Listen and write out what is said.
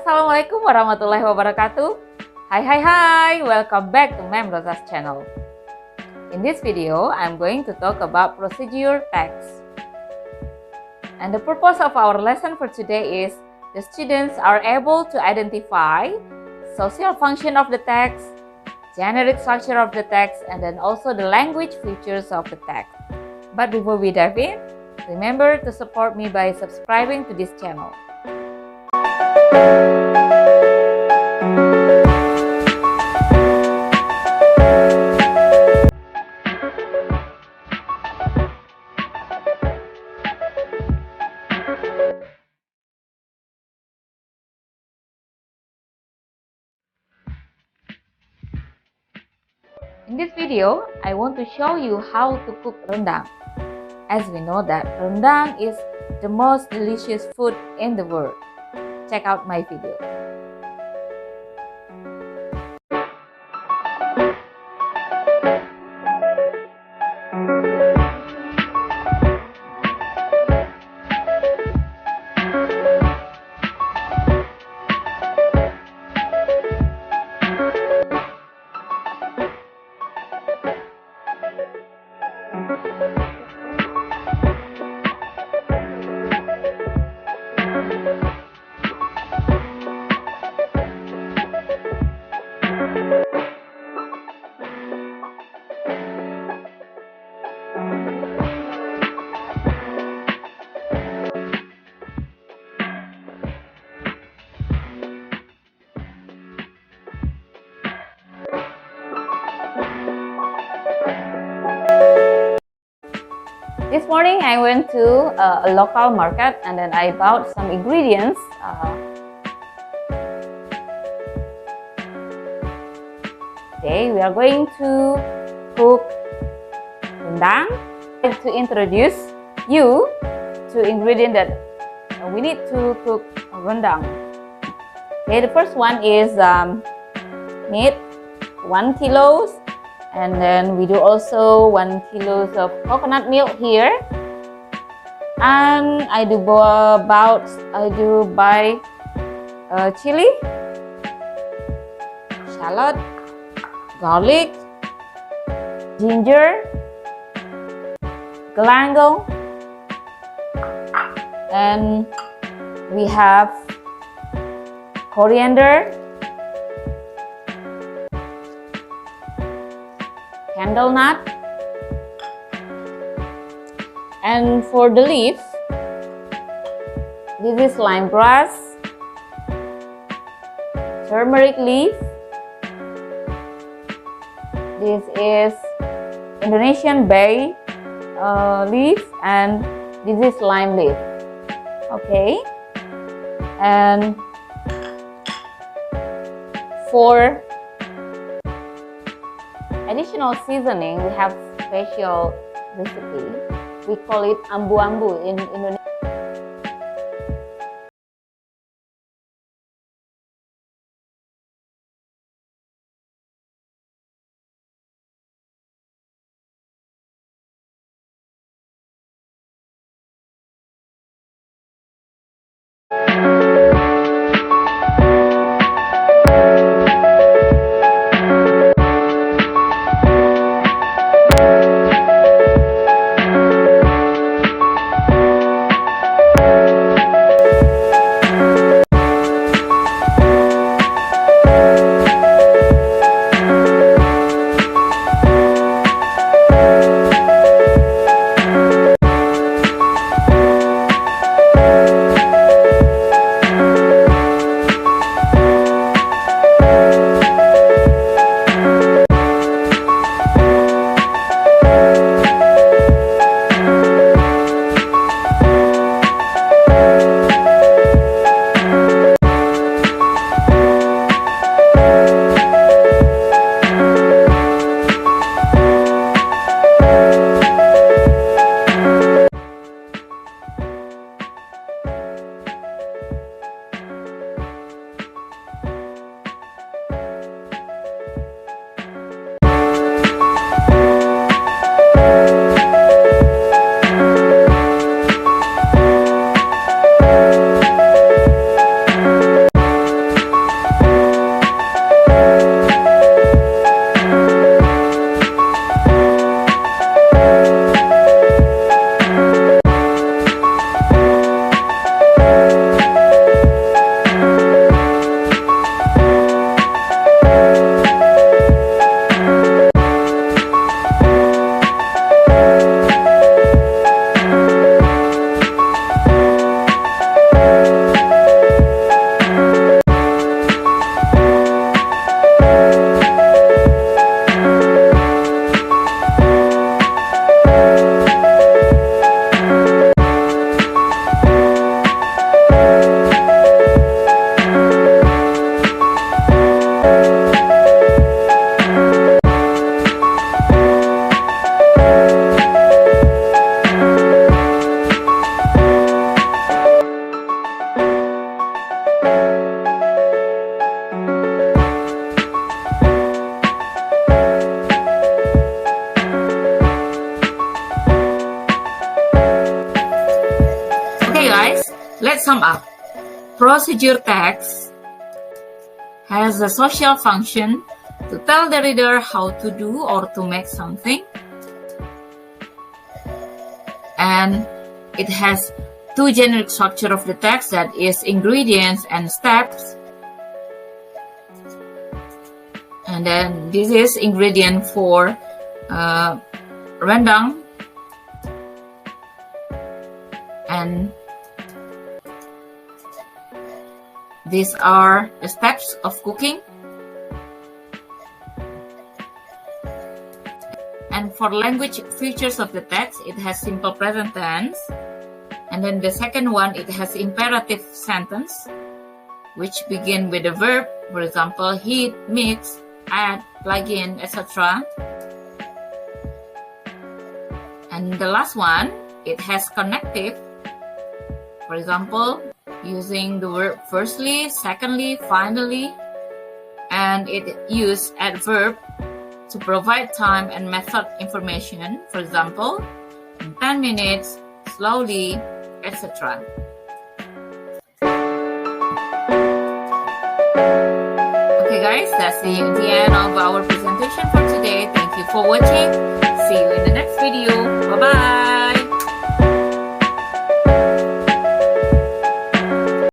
Assalamualaikum warahmatullahi wabarakatuh. Hi, welcome back to Mam.Roza's channel. In this video, I'm going to talk about procedure text. And the purpose of our lesson for today is the students are able to identify social function of the text, generic structure of the text, and then also the language features of the text. But before we dive in, remember to support me by subscribing to this channel. In this video, I want to show you how to cook rendang. As we know that rendang is the most delicious food in the world. Check out my video. This morning I went to a local market and then I bought some ingredients. Today we are going to cook rendang. I'd like to introduce you to ingredients that we need to cook rendang. Okay, the first one is meat, 1 kilo. And then we do also 1 kilo of coconut milk here. And I do buy chili, shallot, garlic, ginger, galangal, and we have coriander, candle nut, and for the leaf, this is lemongrass, turmeric leaf, this is Indonesian bay leaf, and this is lime leaf. Okay, and for additional seasoning, we have special recipe. We call it ambu-ambu in Indonesia. Let's sum up. Procedure text has a social function to tell the reader how to do or to make something. And it has two generic structure of the text, that is ingredients and steps. And then this is ingredient for rendang, and these are the steps of cooking. And for language features of the text, it has simple present tense. And then the second one, it has imperative sentence, which begin with a verb, for example, heat, mix, add, plug in, etc. And the last one, it has connective, for example, using the verb firstly, secondly, finally, and it use adverb to provide time and method information, for example, in 10 minutes, slowly, etc. Okay guys, that's the end of our presentation for today. Thank you for watching. See you in the next video. Bye bye.